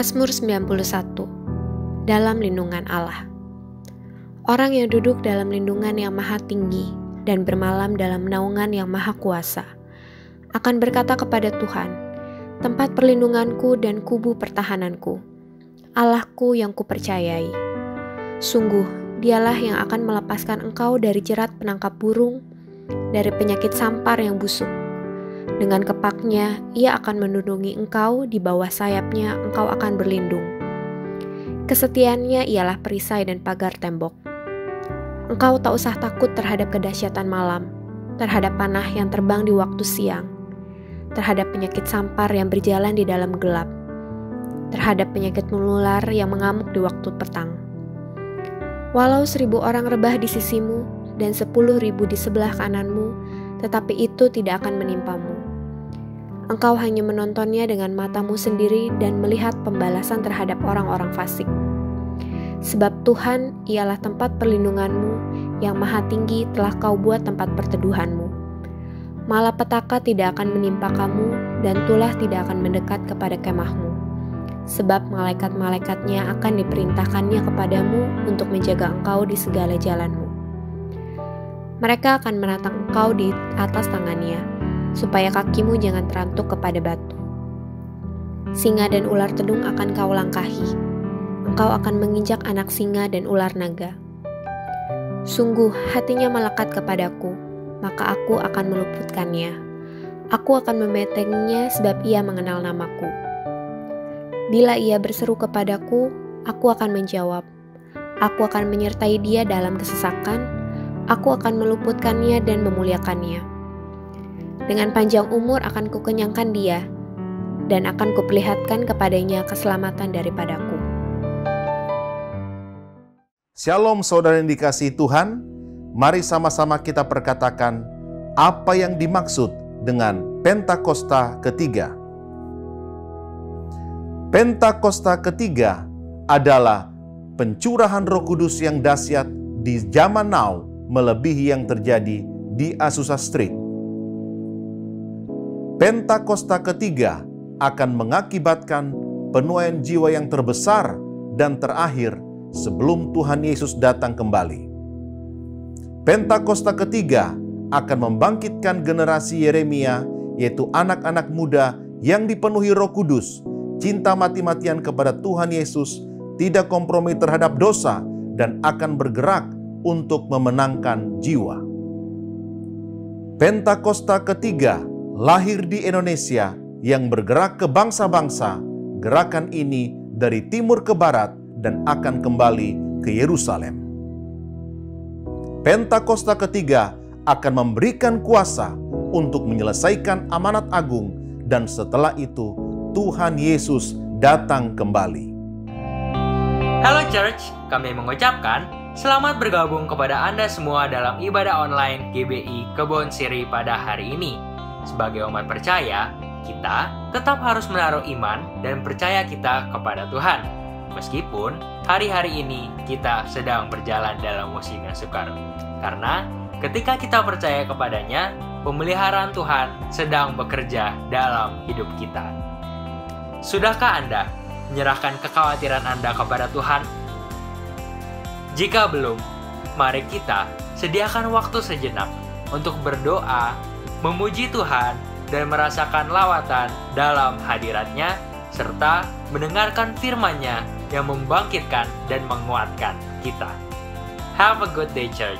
Mazmur 91. Dalam lindungan Allah. Orang yang duduk dalam lindungan yang maha tinggi dan bermalam dalam naungan yang maha kuasa akan berkata kepada Tuhan, tempat perlindunganku dan kubu pertahananku, Allahku yang kupercayai. Sungguh, dialah yang akan melepaskan engkau dari jerat penangkap burung, dari penyakit sampar yang busuk. Dengan kepaknya, ia akan melindungi engkau, di bawah sayapnya engkau akan berlindung. Kesetiaannya ialah perisai dan pagar tembok. Engkau tak usah takut terhadap kedahsyatan malam, terhadap panah yang terbang di waktu siang, terhadap penyakit sampar yang berjalan di dalam gelap, terhadap penyakit menular yang mengamuk di waktu petang. Walau 1.000 orang rebah di sisimu dan 10.000 di sebelah kananmu, tetapi itu tidak akan menimpamu. Engkau hanya menontonnya dengan matamu sendiri dan melihat pembalasan terhadap orang-orang fasik. Sebab Tuhan ialah tempat perlindunganmu, yang maha tinggi telah kau buat tempat perteduhanmu. Malapetaka tidak akan menimpa kamu, dan tulah tidak akan mendekat kepada kemahmu. Sebab malaikat-malaikatnya akan diperintahkannya kepadamu untuk menjaga engkau di segala jalanmu. Mereka akan menatang engkau di atas tangannya, supaya kakimu jangan terantuk kepada batu. Singa dan ular tedung akan kau langkahi. Engkau akan menginjak anak singa dan ular naga. Sungguh hatinya melekat kepadaku, maka aku akan meluputkannya. Aku akan membentenginya sebab ia mengenal namaku. Bila ia berseru kepadaku, aku akan menjawab. Aku akan menyertai dia dalam kesesakan. Aku akan meluputkannya dan memuliakannya. Dengan panjang umur akan kukenyangkan dia, dan akan kuperlihatkan kepadanya keselamatan daripadaku. Shalom saudara yang dikasihi Tuhan, mari sama-sama kita perkatakan apa yang dimaksud dengan Pentakosta ketiga. Pentakosta ketiga adalah pencurahan Roh Kudus yang dahsyat di zaman now, melebihi yang terjadi di Azusa Street. Pentakosta ketiga akan mengakibatkan penuaian jiwa yang terbesar dan terakhir sebelum Tuhan Yesus datang kembali. Pentakosta ketiga akan membangkitkan generasi Yeremia, yaitu anak-anak muda yang dipenuhi Roh Kudus, cinta mati-matian kepada Tuhan Yesus, tidak kompromi terhadap dosa, dan akan bergerak untuk memenangkan jiwa. Pentakosta ketiga lahir di Indonesia yang bergerak ke bangsa-bangsa. Gerakan ini dari timur ke barat dan akan kembali ke Yerusalem. Pentakosta ketiga akan memberikan kuasa untuk menyelesaikan amanat agung, dan setelah itu Tuhan Yesus datang kembali. Halo Church, kami mengucapkan selamat bergabung kepada Anda semua dalam ibadah online GBI Kebon Siri pada hari ini. Sebagai umat percaya, kita tetap harus menaruh iman dan percaya kita kepada Tuhan. Meskipun hari-hari ini kita sedang berjalan dalam musim yang sukar. Karena ketika kita percaya kepadanya, pemeliharaan Tuhan sedang bekerja dalam hidup kita. Sudahkah Anda menyerahkan kekhawatiran Anda kepada Tuhan? Jika belum, mari kita sediakan waktu sejenak untuk berdoa, memuji Tuhan, dan merasakan lawatan dalam hadirat-Nya, serta mendengarkan firman-Nya yang membangkitkan dan menguatkan kita. Have a good day, Church.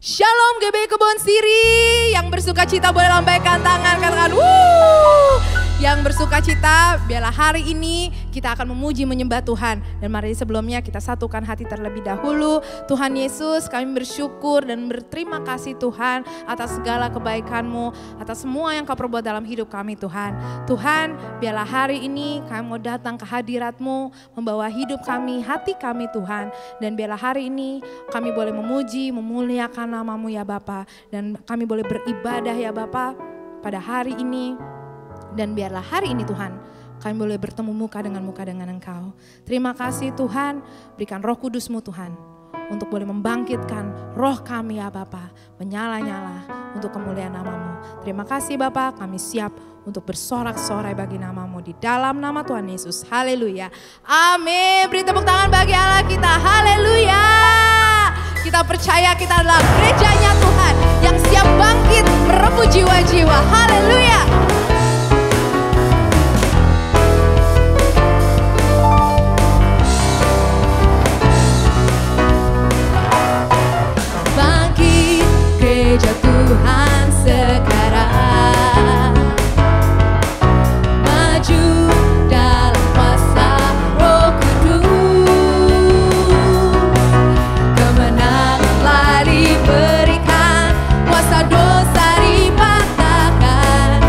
Shalom GBI Kebon Siri, yang bersuka cita boleh lambaikan tangan, katakan wuh. Yang bersuka cita, biarlah hari ini kita akan memuji menyembah Tuhan. Dan mari sebelumnya kita satukan hati terlebih dahulu. Tuhan Yesus, kami bersyukur dan berterima kasih Tuhan atas segala kebaikan-Mu, atas semua yang Kau perbuat dalam hidup kami Tuhan. Tuhan, biarlah hari ini kami mau datang ke hadirat-Mu, membawa hidup kami, hati kami Tuhan. Dan biarlah hari ini kami boleh memuji, memuliakan nama-Mu ya Bapa. Dan kami boleh beribadah ya Bapa pada hari ini. Dan biarlah hari ini Tuhan, kami boleh bertemu muka dengan Engkau. Terima kasih Tuhan, berikan Roh Kudus-Mu Tuhan untuk boleh membangkitkan roh kami ya Bapa, menyala-nyala untuk kemuliaan nama-Mu. Terima kasih Bapa, kami siap untuk bersorak-sorai bagi nama-Mu di dalam nama Tuhan Yesus. Haleluya. Amin. Beri tepuk tangan bagi Allah kita. Haleluya. Kita percaya kita adalah gerejanya Tuhan yang siap bangkit merebut jiwa-jiwa. Haleluya. Bangkit gereja Tuhan sekarang, maju dalam kuasa Roh Kudus, kemenangan telah diberikan, kuasa dosa dipatahkan,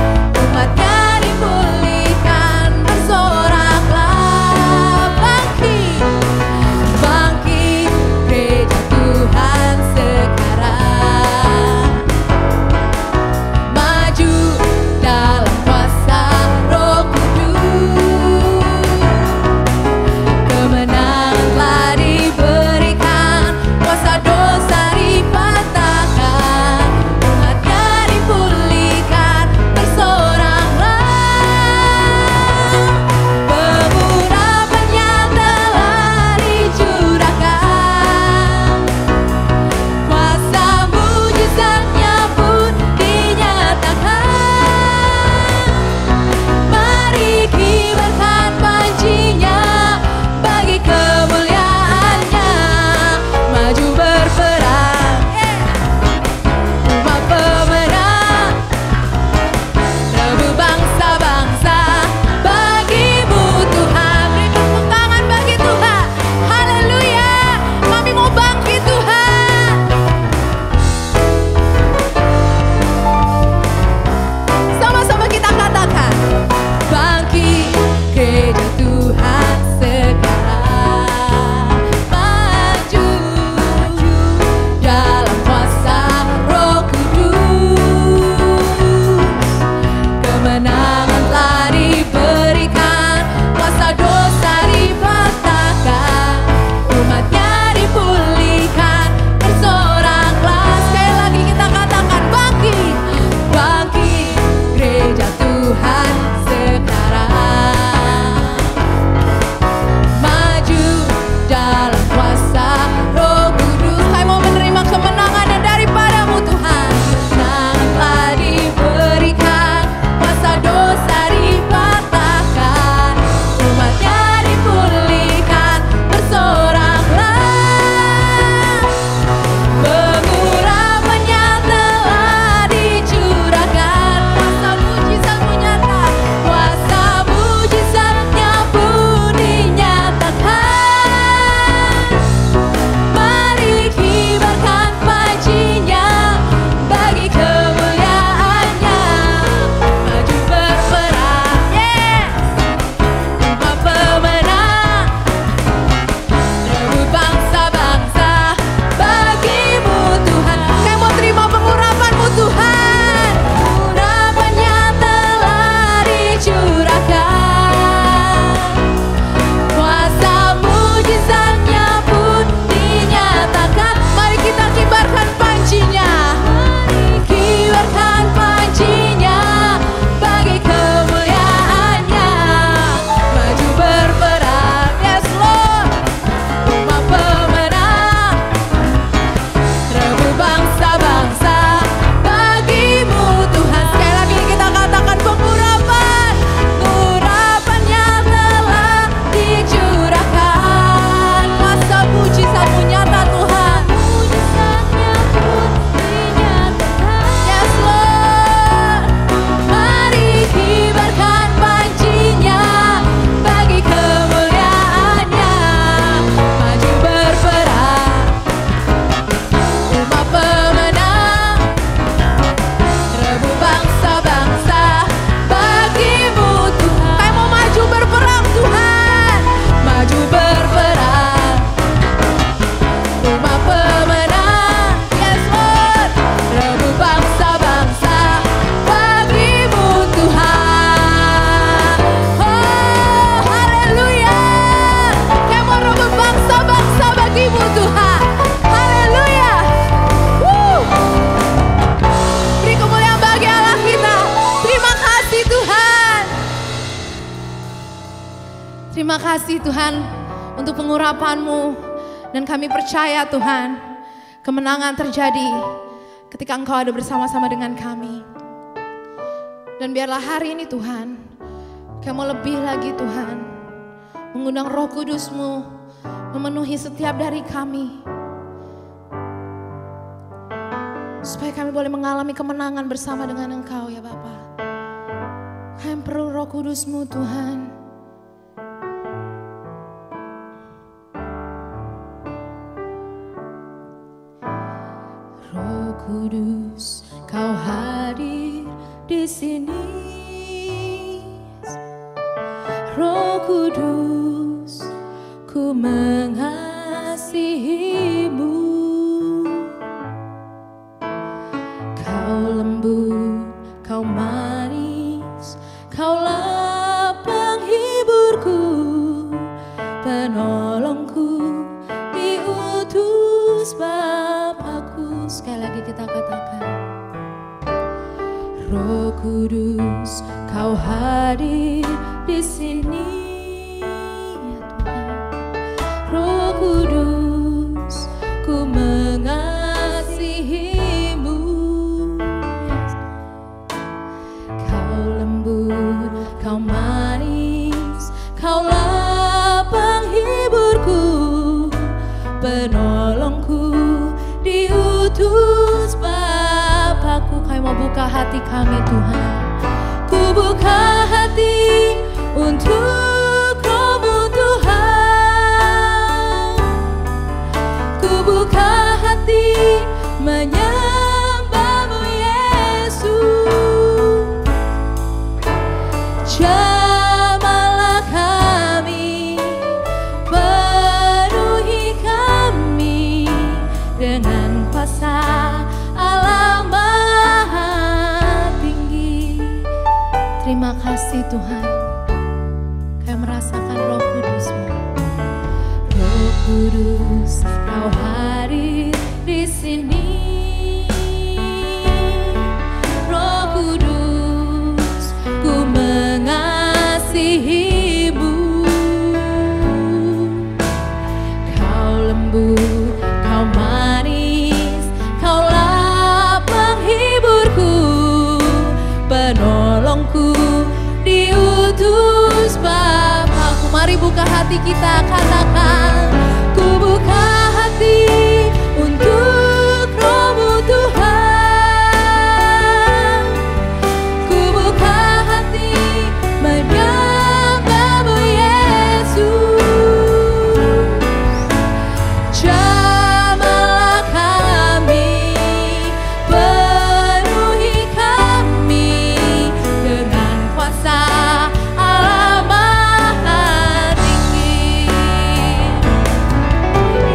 Terima kasih Tuhan untuk pengurapan-Mu. Dan kami percaya Tuhan, kemenangan terjadi ketika Engkau ada bersama-sama dengan kami. Dan biarlah hari ini Tuhan, Kami mau lebih lagi Tuhan, mengundang Roh Kudus-Mu memenuhi setiap dari kami. Supaya kami boleh mengalami kemenangan bersama dengan Engkau ya Bapa. Kami perlu Roh Kudus-Mu Tuhan. Roh Kudus, Kau hadir di sini. Roh Kudus, ku mengasihi-Mu. Kau lembut, Kau manis, Kaulah penghiburku, penolongku, diutus Bapakku. Sekali lagi kita katakan, Roh Kudus, Kau hadir di sini ya Tuhan. Roh Kudus, ku mengasihi-Mu. Kau lembut, Kau manis, Kaulah penghiburku, penolongku, diutus Bapakku. Kami mau buka hati kami Tuhan. Ku buka hati untuk Roh-Mu Tuhan. Ku buka hati menyembah-Mu Yesus. Jamahlah kami, penuhi kami dengan kuasa Allah Maha Tinggi. Terima kasih Tuhan, kami merasakan Roh Kudus-Mu. Roh Kudus, Kau hadir di sini. Roh Kudus, ku mengasihi-Mu. Kau lembut, Kau manis, Kaulah penghiburku, penolongku, diutus Bapakku. Mari buka hati kita, katakan, ku buka hati untuk Roh-Mu Tuhan. Ku buka hati menyembah-Mu Yesus. Jamahlah kami, penuhi kami dengan kuasa Allah Maha Tinggi.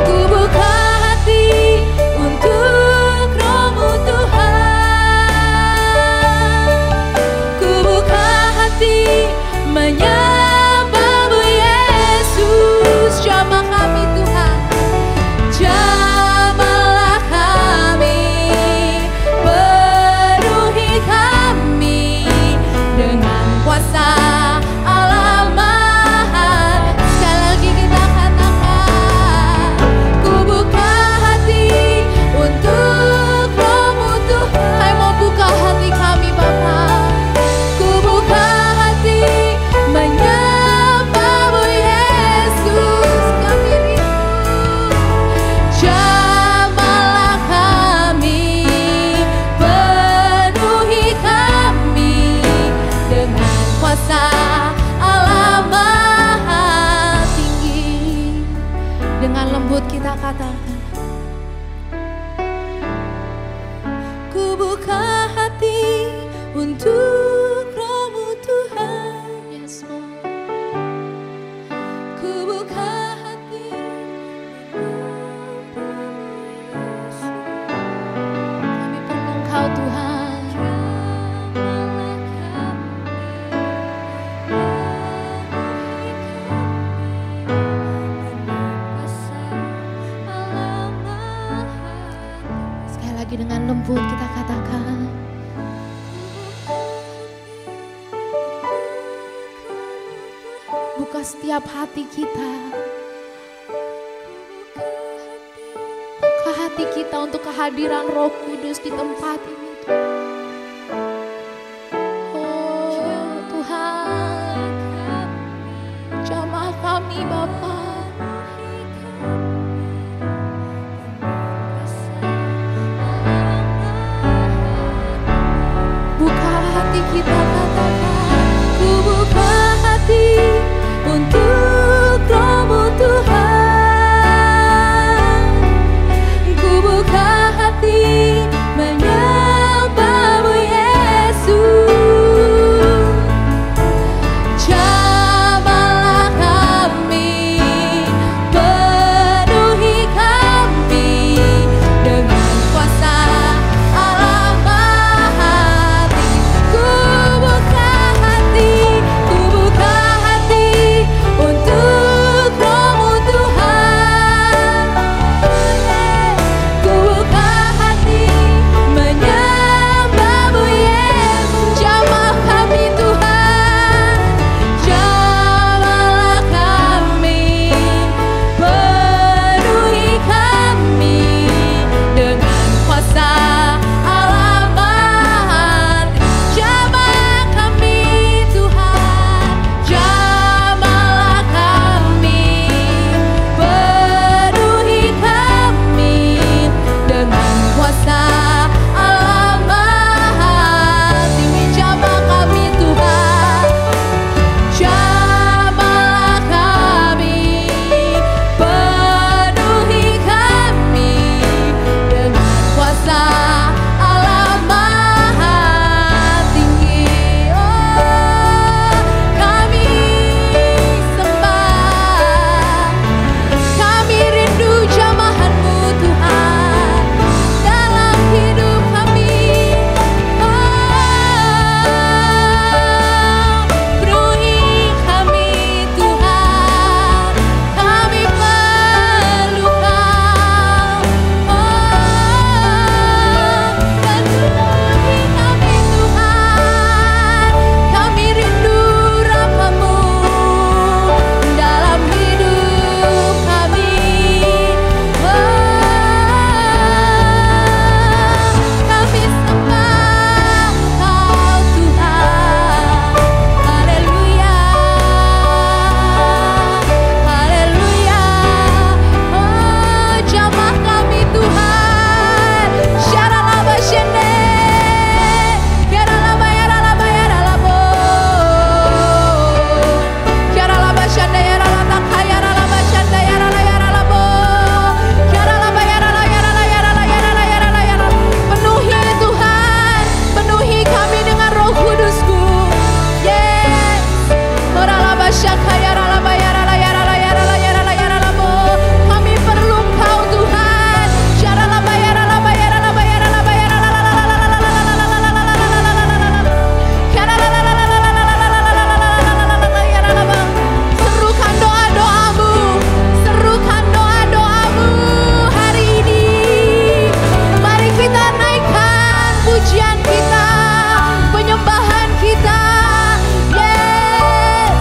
Ku buka hati untuk Roh-Mu Tuhan. Ku buka hati menyembah-Mu Yesus. Jamah kami Tuhan. Jamahlah kami, penuhi kami dengan kuasa Allah Maha. Sekali lagi kita katakan, ku buka hati untuk Roh-Mu Tuhan. Kami mau buka hati kami Bapa. Ku buka hati menyembah-Mu Yesus. Kami rindu. Jamahlah kami, penuhi kami dengan kuasa Allah Maha Tinggi. Dengan lembut kita katakan, ku buka hati untuk Roh-Mu Tuhan. Yes, Lord. Ku buka hati menyembah-Mu Yesus. Kami perlu Engkau Tuhan. Jamahlah kami, penuhi kami dengan kuasa Allah Maha Tinggi. Sekali lagi dengan lembut kita katakan, buka setiap hati kita. Buka hati kita untuk kehadiran Roh Kudus di tempat ini. Oh Tuhan, jamah kami Bapa. Buka hati kita, katakan, ku buka hati untuk Roh-Mu Tuhan. Ku buka hati menyembah-Mu Yesus. Jamahlah kami, penuhi kami dengan kuasa Allah Maha Tinggi. Ku buka hati untuk Roh-Mu Tuhan. Ku buka hati menyembah-Mu Yesus. Jamah kami Tuhan, jamahlah kami, penuhi kami dengan kuasa Allah Maha Tinggi. Jamah kami Tuhan, jamahlah kami, penuhi kami dengan kuasa Allah Maha Tinggi. Jamah kami Tuhan, jamahlah kami, penuhi kami dengan kuasa Allah Maha Tinggi. Oh, kami sembah, kami rindu jamahan-Mu Tuhan dalam hidup kami. Penuhi kami Tuhan, kami perlu Kau. Penuhi kami Tuhan, kami rindu rahmat-Mu dalam hidup kami. Kami sembah Kau Tuhan. Haleluya, haleluya. Oh, jamah kami Tuhan. Syaralaba syende, yaralaba yaralaba yaralabo, yaralaba syende yaralata kayaralaba syende yarala yaralabo, yaralaba yarala yarala yarala yarala yarala yarala. Penuhi Tuhan, penuhi kami dengan Roh Kudus-Mu. Yes. Oralaba syaka yaralaba yarala yarala yarala yarala yaralabo. Kami perlu Kau Tuhan. Syaralaba yaralaba yaralaba yaralaba yaralaba. Serukan doa-doamu, serukan doa-doamu hari ini. Mari kita naikkan pujian kita, penyembahan kita. Yes.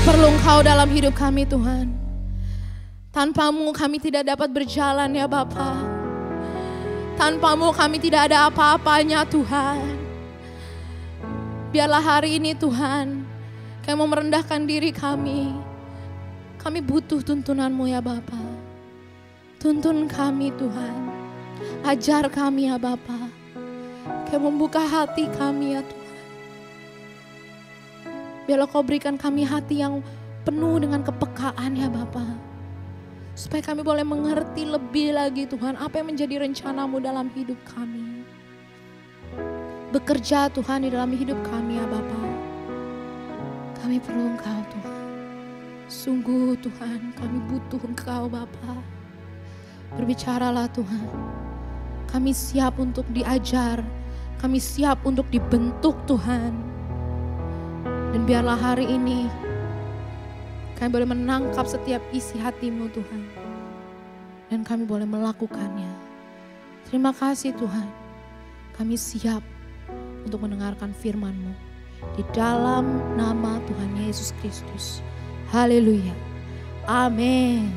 perlu Engkau dalam hidup kami Tuhan. Tanpamu kami tidak dapat berjalan ya Bapa. Tanpamu kami tidak ada apa-apanya Tuhan. Biarlah hari ini Tuhan, kami mau merendahkan diri kami. Kami butuh tuntunan-Mu ya Bapa. Tuntun kami Tuhan. Ajar kami ya Bapa. Kami membuka hati kami ya Tuhan. Biarlah Kau berikan kami hati yang penuh dengan kepekaan ya Bapa. Supaya kami boleh mengerti lebih lagi Tuhan apa yang menjadi rencana-Mu dalam hidup kami. Bekerja Tuhan di dalam hidup kami ya Bapa. Kami perlu Engkau Tuhan. Sungguh Tuhan kami butuh Engkau Bapa. Berbicaralah Tuhan. Kami siap untuk diajar. Kami siap untuk dibentuk Tuhan. Dan biarlah hari ini kami boleh menangkap setiap isi hati-Mu Tuhan. Dan kami boleh melakukannya. Terima kasih Tuhan. Kami siap untuk mendengarkan firman-Mu. Di dalam nama Tuhan Yesus Kristus. Haleluya. Amin.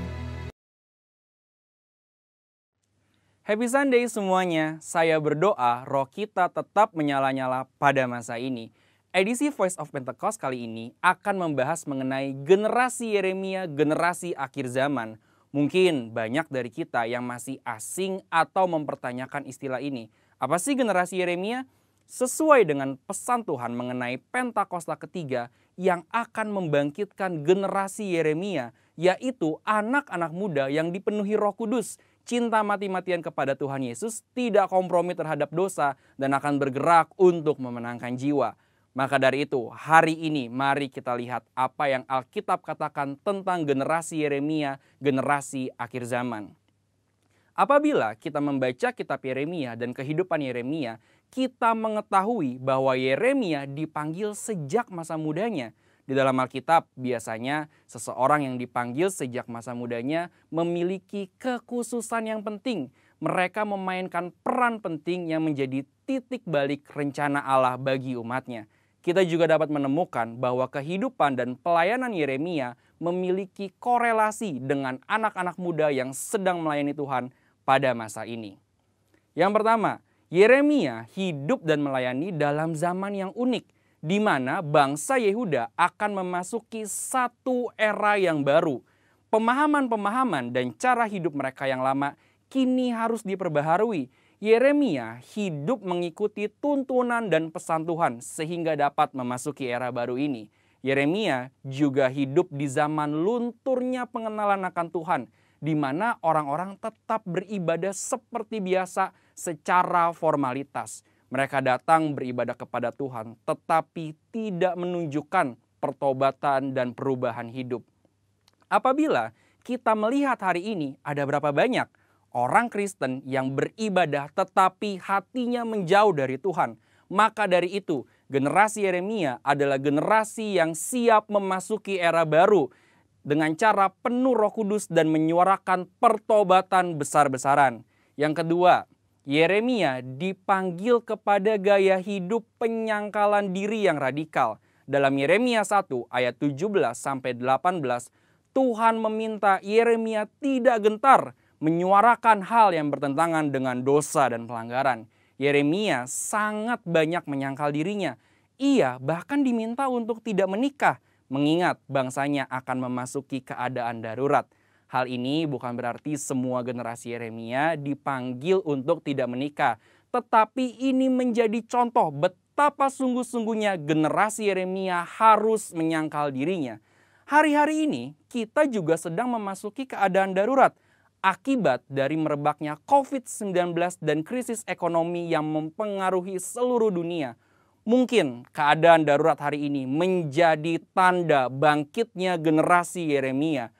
Happy Sunday semuanya. Saya berdoa roh kita tetap menyala-nyala pada masa ini. Edisi Voice of Pentecost kali ini akan membahas mengenai generasi Yeremia, generasi akhir zaman. Mungkin banyak dari kita yang masih asing atau mempertanyakan istilah ini. Apa sih generasi Yeremia? Sesuai dengan pesan Tuhan mengenai Pentakosta ketiga yang akan membangkitkan generasi Yeremia, yaitu anak-anak muda yang dipenuhi Roh Kudus, cinta mati-matian kepada Tuhan Yesus, tidak kompromi terhadap dosa, dan akan bergerak untuk memenangkan jiwa. Maka dari itu, hari ini mari kita lihat apa yang Alkitab katakan tentang generasi Yeremia, generasi akhir zaman. Apabila kita membaca kitab Yeremia dan kehidupan Yeremia, kita mengetahui bahwa Yeremia dipanggil sejak masa mudanya. Di dalam Alkitab biasanya seseorang yang dipanggil sejak masa mudanya memiliki kekhususan yang penting. Mereka memainkan peran penting yang menjadi titik balik rencana Allah bagi umatnya. Kita juga dapat menemukan bahwa kehidupan dan pelayanan Yeremia memiliki korelasi dengan anak-anak muda yang sedang melayani Tuhan pada masa ini. Yang pertama, Yeremia hidup dan melayani dalam zaman yang unik, di mana bangsa Yehuda akan memasuki satu era yang baru. Pemahaman-pemahaman dan cara hidup mereka yang lama kini harus diperbaharui. Yeremia hidup mengikuti tuntunan dan pesan Tuhan sehingga dapat memasuki era baru ini. Yeremia juga hidup di zaman lunturnya pengenalan akan Tuhan, di mana orang-orang tetap beribadah seperti biasa secara formalitas. Mereka datang beribadah kepada Tuhan, tetapi tidak menunjukkan pertobatan dan perubahan hidup. Apabila kita melihat hari ini, ada berapa banyak orang Kristen yang beribadah tetapi hatinya menjauh dari Tuhan. Maka dari itu, generasi Yeremia adalah generasi yang siap memasuki era baru dengan cara penuh Roh Kudus dan menyuarakan pertobatan besar-besaran. Yang kedua, Yeremia dipanggil kepada gaya hidup penyangkalan diri yang radikal. Dalam Yeremia 1 ayat 17-18, Tuhan meminta Yeremia tidak gentar menyuarakan hal yang bertentangan dengan dosa dan pelanggaran. Yeremia sangat banyak menyangkal dirinya. Ia bahkan diminta untuk tidak menikah, mengingat bangsanya akan memasuki keadaan darurat. Hal ini bukan berarti semua generasi Yeremia dipanggil untuk tidak menikah. Tetapi ini menjadi contoh betapa sungguh-sungguhnya generasi Yeremia harus menyangkal dirinya. Hari-hari ini kita juga sedang memasuki keadaan darurat akibat dari merebaknya COVID-19 dan krisis ekonomi yang mempengaruhi seluruh dunia. Mungkin keadaan darurat hari ini menjadi tanda bangkitnya generasi Yeremia.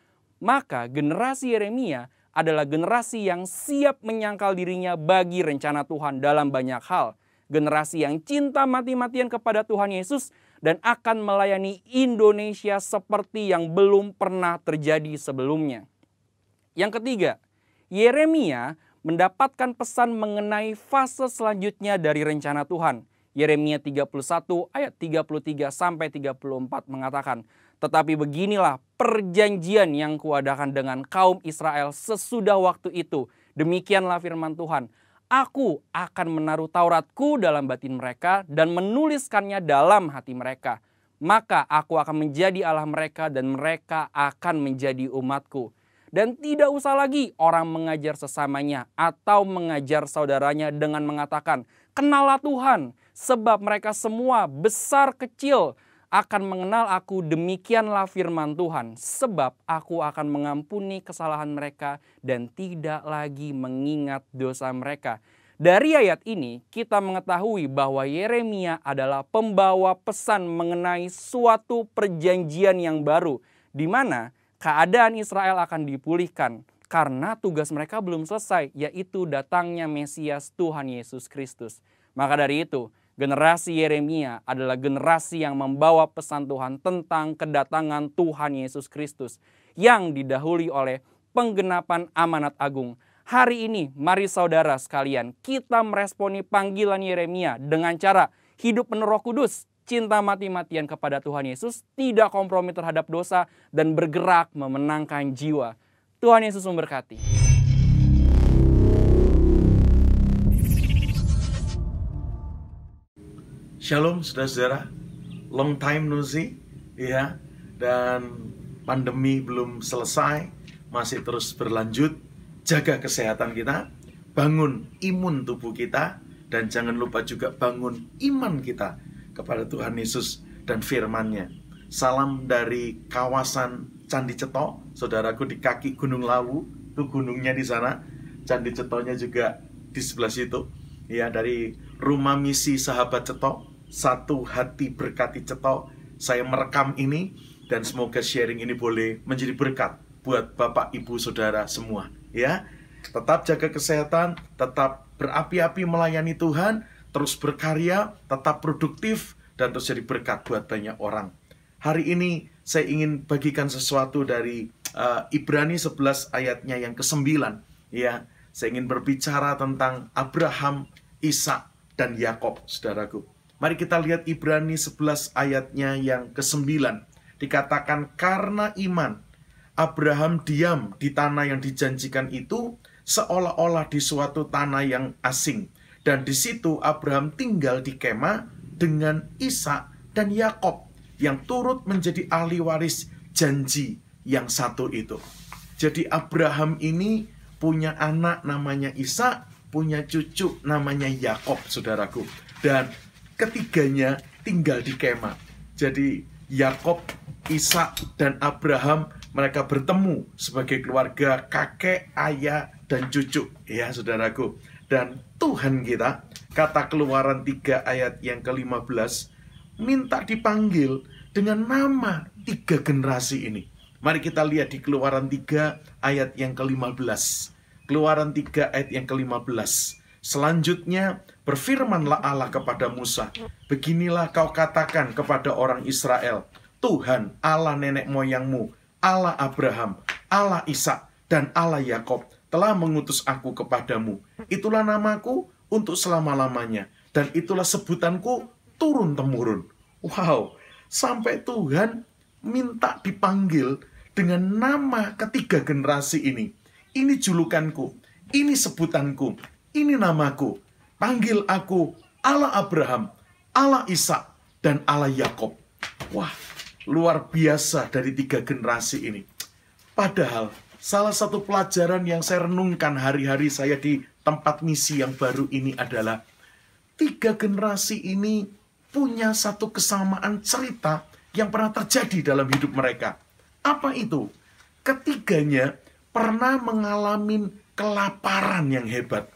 Maka generasi Yeremia adalah generasi yang siap menyangkal dirinya bagi rencana Tuhan dalam banyak hal. Generasi yang cinta mati-matian kepada Tuhan Yesus dan akan melayani Indonesia seperti yang belum pernah terjadi sebelumnya. Yang ketiga, Yeremia mendapatkan pesan mengenai fase selanjutnya dari rencana Tuhan. Yeremia 31 ayat 33-34 mengatakan, Tetapi beginilah perjanjian yang kuadakan dengan kaum Israel sesudah waktu itu. Demikianlah firman Tuhan. Aku akan menaruh Tauratku dalam batin mereka dan menuliskannya dalam hati mereka. Maka aku akan menjadi Allah mereka dan mereka akan menjadi umatku. Dan tidak usah lagi orang mengajar sesamanya atau mengajar saudaranya dengan mengatakan, "Kenallah Tuhan," sebab mereka semua besar kecil akan mengenal aku. Demikianlah firman Tuhan, sebab aku akan mengampuni kesalahan mereka dan tidak lagi mengingat dosa mereka. Dari ayat ini kita mengetahui bahwa Yeremia adalah pembawa pesan mengenai suatu perjanjian yang baru, di mana keadaan Israel akan dipulihkan karena tugas mereka belum selesai, yaitu datangnya Mesias Tuhan Yesus Kristus. Maka dari itu, generasi Yeremia adalah generasi yang membawa pesan Tuhan tentang kedatangan Tuhan Yesus Kristus yang didahului oleh penggenapan amanat agung. Hari ini, mari saudara sekalian, kita meresponi panggilan Yeremia dengan cara hidup penuh Roh Kudus, cinta mati-matian kepada Tuhan Yesus, tidak kompromi terhadap dosa, dan bergerak memenangkan jiwa. Tuhan Yesus memberkati. Shalom saudara-saudara, long time no see, ya, dan pandemi belum selesai, masih terus berlanjut. Jaga kesehatan kita, bangun imun tubuh kita, dan jangan lupa juga bangun iman kita kepada Tuhan Yesus dan firman-Nya. Salam dari kawasan Candi Ceto, saudaraku di kaki Gunung Lawu, itu gunungnya di sana, Candi Cetonya juga di sebelah situ. Ya, dari Rumah Misi Sahabat Ceto, Satu Hati Berkati Ceto, saya merekam ini dan semoga sharing ini boleh menjadi berkat buat Bapak, Ibu, Saudara semua. Ya, tetap jaga kesehatan, tetap berapi-api melayani Tuhan, terus berkarya, tetap produktif, dan terus jadi berkat buat banyak orang. Hari ini saya ingin bagikan sesuatu dari Ibrani 11 ayatnya yang ke-9. Ya, saya ingin berbicara tentang Abraham, Ishak, dan Yakob, saudaraku. Mari kita lihat Ibrani 11 ayatnya yang ke-9. Dikatakan, karena iman, Abraham diam di tanah yang dijanjikan itu, seolah-olah di suatu tanah yang asing. Dan di situ Abraham tinggal di kemah dengan Ishak dan Yakob, yang turut menjadi ahli waris janji yang satu itu. Jadi Abraham ini punya anak namanya Ishak, punya cucu namanya Yakob, saudaraku. Dan ketiganya tinggal di kemah. Jadi Yakob, Ishak, dan Abraham, mereka bertemu sebagai keluarga kakek, ayah, dan cucu. Ya, saudaraku. Dan Tuhan kita, kata Keluaran 3 ayat yang ke-15, minta dipanggil dengan nama 3 generasi ini. Mari kita lihat di Keluaran 3 ayat yang ke-15. Keluaran 3 ayat yang ke-15. Selanjutnya, berfirmanlah Allah kepada Musa, beginilah kau katakan kepada orang Israel, Tuhan Allah nenek moyangmu, Allah Abraham, Allah Ishak, dan Allah Yakob telah mengutus aku kepadamu. Itulah namaku untuk selama-lamanya, dan itulah sebutanku turun-temurun. Wow, sampai Tuhan minta dipanggil dengan nama ketiga generasi ini. Ini julukanku, ini sebutanku, ini namaku. Panggil aku Allah Abraham, Allah Ishak, dan Allah Yakob. Wah, luar biasa dari 3 generasi ini. Padahal salah satu pelajaran yang saya renungkan hari-hari saya di tempat misi yang baru ini adalah 3 generasi ini punya satu kesamaan cerita yang pernah terjadi dalam hidup mereka. Apa itu? Ketiganya pernah mengalami kelaparan yang hebat.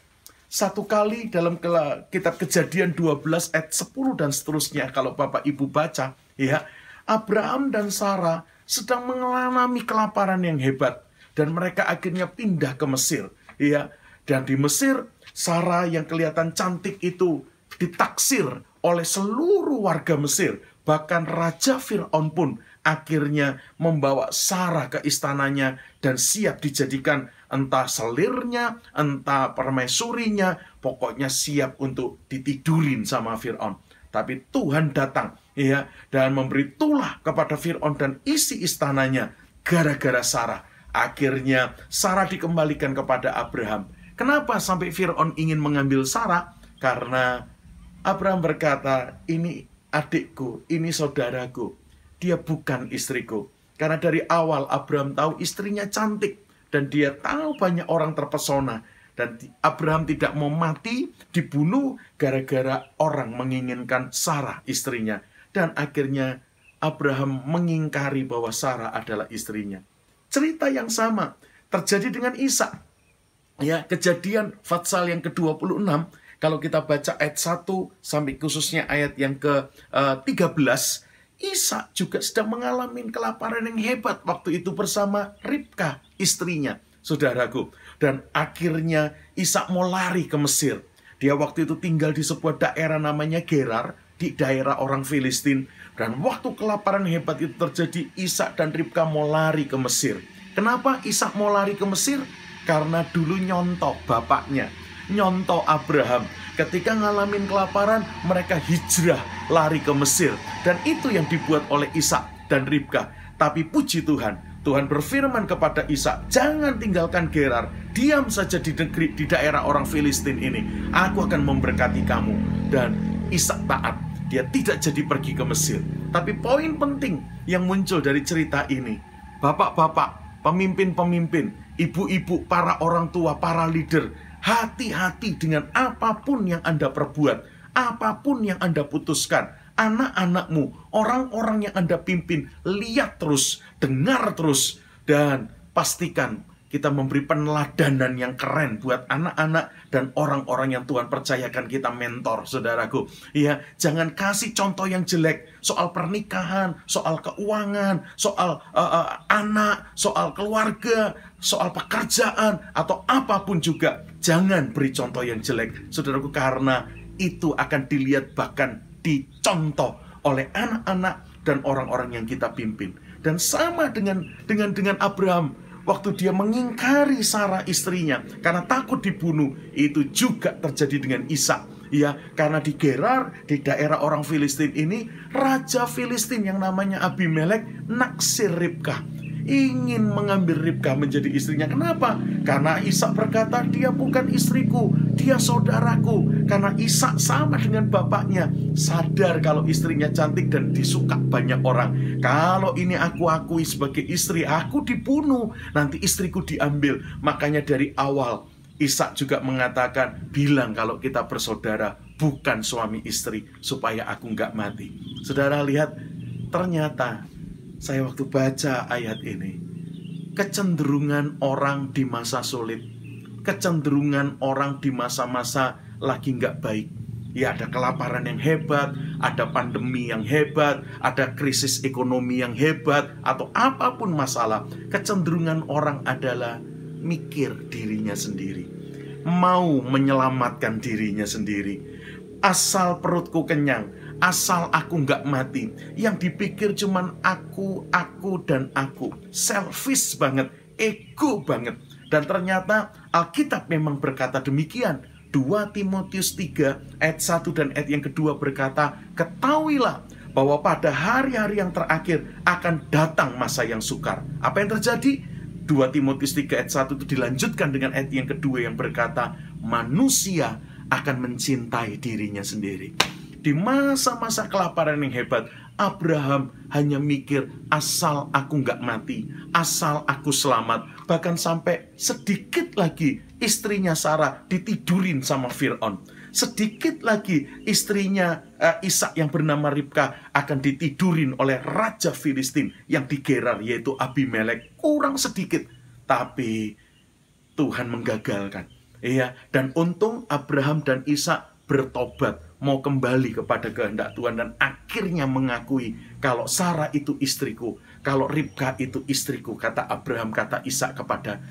Satu kali dalam kitab Kejadian 12 ayat 10 dan seterusnya, kalau Bapak Ibu baca, ya, Abraham dan Sarah sedang mengalami kelaparan yang hebat, dan mereka akhirnya pindah ke Mesir, ya. Dan di Mesir, Sarah yang kelihatan cantik itu ditaksir oleh seluruh warga Mesir, bahkan Raja Fir'aun pun akhirnya membawa Sarah ke istananya dan siap dijadikan entah selirnya, entah permaisurinya, pokoknya siap untuk ditidurin sama Fir'aun. Tapi Tuhan datang ya, dan memberi tulah kepada Fir'aun dan isi istananya gara-gara Sarah. Akhirnya Sarah dikembalikan kepada Abraham. Kenapa sampai Fir'aun ingin mengambil Sarah? Karena Abraham berkata, ini adikku, ini saudaraku, dia bukan istriku. Karena dari awal Abraham tahu istrinya cantik, dan dia tahu banyak orang terpesona. Dan Abraham tidak mau mati, dibunuh gara-gara orang menginginkan Sarah istrinya. Dan akhirnya Abraham mengingkari bahwa Sarah adalah istrinya. Cerita yang sama terjadi dengan Ishak. Ya, Kejadian pasal yang ke-26, kalau kita baca ayat 1 sampai khususnya ayat yang ke-13, Ishak juga sedang mengalami kelaparan yang hebat waktu itu bersama Ribka, istrinya, saudaraku. Dan akhirnya Ishak mau lari ke Mesir. Dia waktu itu tinggal di sebuah daerah namanya Gerar, di daerah orang Filistin. Dan waktu kelaparan hebat itu terjadi, Ishak dan Ribka mau lari ke Mesir. Kenapa Ishak mau lari ke Mesir? Karena dulu nyontok bapaknya, nyontok Abraham. Ketika ngalamin kelaparan, mereka hijrah lari ke Mesir. Dan itu yang dibuat oleh Ishak dan Ribka. Tapi puji Tuhan, Tuhan berfirman kepada Ishak, jangan tinggalkan Gerar, diam saja di negeri, di daerah orang Filistin ini. Aku akan memberkati kamu. Dan Ishak taat, dia tidak jadi pergi ke Mesir. Tapi poin penting yang muncul dari cerita ini, bapak-bapak, pemimpin-pemimpin, ibu-ibu, para orang tua, para leader, hati-hati dengan apapun yang Anda perbuat, apapun yang Anda putuskan. Anak-anakmu, orang-orang yang Anda pimpin, lihat terus, dengar terus, dan pastikan kita memberi peneladanan yang keren buat anak-anak dan orang-orang yang Tuhan percayakan kita mentor, saudaraku. Ya, jangan kasih contoh yang jelek soal pernikahan, soal keuangan, soal anak, soal keluarga, soal pekerjaan, atau apapun juga. Jangan beri contoh yang jelek, saudaraku, karena itu akan dilihat bahkan dicontoh oleh anak-anak dan orang-orang yang kita pimpin. Dan sama dengan Abraham, waktu dia mengingkari Sarah istrinya karena takut dibunuh, itu juga terjadi dengan Ishak. Ya, karena di Gerar, di daerah orang Filistin ini, raja Filistin yang namanya Abimelek naksir Ribka, ingin mengambil Ribka menjadi istrinya. Kenapa? Karena Ishak berkata, dia bukan istriku, dia saudaraku. Karena Ishak sama dengan bapaknya, sadar kalau istrinya cantik dan disuka banyak orang. Kalau ini aku akui sebagai istri, aku dibunuh, nanti istriku diambil. Makanya dari awal Ishak juga mengatakan, bilang kalau kita bersaudara, bukan suami istri, supaya aku nggak mati. Saudara lihat, ternyata saya waktu baca ayat ini, kecenderungan orang di masa sulit, kecenderungan orang di masa-masa lagi nggak baik. Ya, ada kelaparan yang hebat, ada pandemi yang hebat, ada krisis ekonomi yang hebat, atau apapun masalah. Kecenderungan orang adalah mikir dirinya sendiri, mau menyelamatkan dirinya sendiri. Asal perutku kenyang, asal aku nggak mati. Yang dipikir cuman aku, dan aku. Selfish banget, ego banget. Dan ternyata Alkitab memang berkata demikian. 2 Timotius 3 ayat 1 dan ayat yang kedua berkata, ketahuilah bahwa pada hari-hari yang terakhir akan datang masa yang sukar. Apa yang terjadi? 2 Timotius 3 ayat 1 itu dilanjutkan dengan ayat yang kedua yang berkata, manusia akan mencintai dirinya sendiri. Di masa-masa kelaparan yang hebat, Abraham hanya mikir, asal aku nggak mati, asal aku selamat. Bahkan sampai sedikit lagi istrinya Sarah ditidurin sama Fir'aun. Sedikit lagi istrinya Ishak yang bernama Ribka akan ditidurin oleh raja Filistin yang di Gerar, yaitu Abimelek. Kurang sedikit, tapi Tuhan menggagalkan. Iya, dan untung Abraham dan Ishak bertobat, mau kembali kepada kehendak Tuhan, dan akhirnya mengakui kalau Sarah itu istriku, kalau Ribka itu istriku, kata Abraham, kata Ishak kepada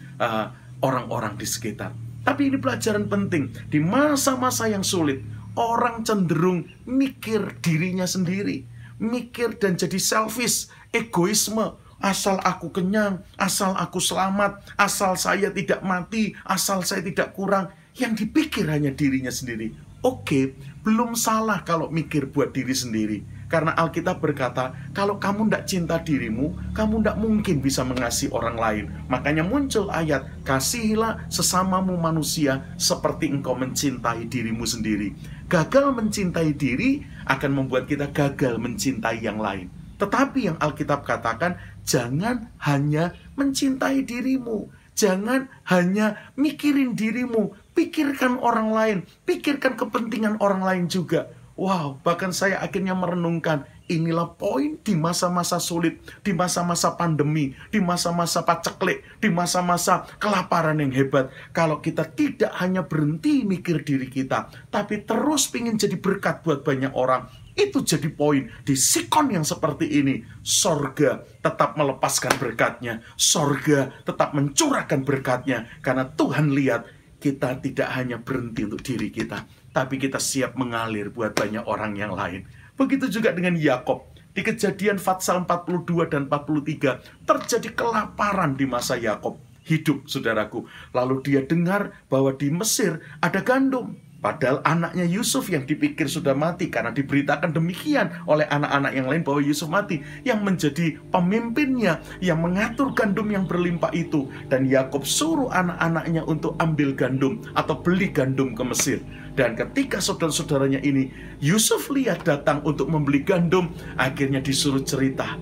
orang-orang di sekitar. Tapi ini pelajaran penting. Di masa-masa yang sulit, orang cenderung mikir dirinya sendiri, mikir dan jadi selfish, egoisme. Asal aku kenyang, asal aku selamat, asal saya tidak mati, asal saya tidak kurang. Yang dipikir hanya dirinya sendiri. Oke, belum salah kalau mikir buat diri sendiri. Karena Alkitab berkata, kalau kamu tidak cinta dirimu, kamu tidak mungkin bisa mengasihi orang lain. Makanya muncul ayat, kasihilah sesamamu manusia seperti engkau mencintai dirimu sendiri. Gagal mencintai diri akan membuat kita gagal mencintai yang lain. Tetapi yang Alkitab katakan, jangan hanya mencintai dirimu. Jangan hanya mikirin dirimu. Pikirkan orang lain. Pikirkan kepentingan orang lain juga. Wow, bahkan saya akhirnya merenungkan, inilah poin di masa-masa sulit, di masa-masa pandemi, di masa-masa paceklik, di masa-masa kelaparan yang hebat. Kalau kita tidak hanya berhenti mikir diri kita, tapi terus ingin jadi berkat buat banyak orang, itu jadi poin. Di sikon yang seperti ini, sorga tetap melepaskan berkatnya, sorga tetap mencurahkan berkatnya, karena Tuhan lihat kita tidak hanya berhenti untuk diri kita, tapi kita siap mengalir buat banyak orang yang lain. Begitu juga dengan Yakob. Di Kejadian Fatsal 42 dan 43 terjadi kelaparan di masa Yakob hidup, saudaraku. Lalu dia dengar bahwa di Mesir ada gandum. Padahal anaknya Yusuf yang dipikir sudah mati, karena diberitakan demikian oleh anak-anak yang lain bahwa Yusuf mati, yang menjadi pemimpinnya, yang mengatur gandum yang berlimpah itu. Dan Yakob suruh anak-anaknya untuk ambil gandum atau beli gandum ke Mesir. Dan ketika saudara-saudaranya ini, Yusuf lihat datang untuk membeli gandum, akhirnya disuruh cerita.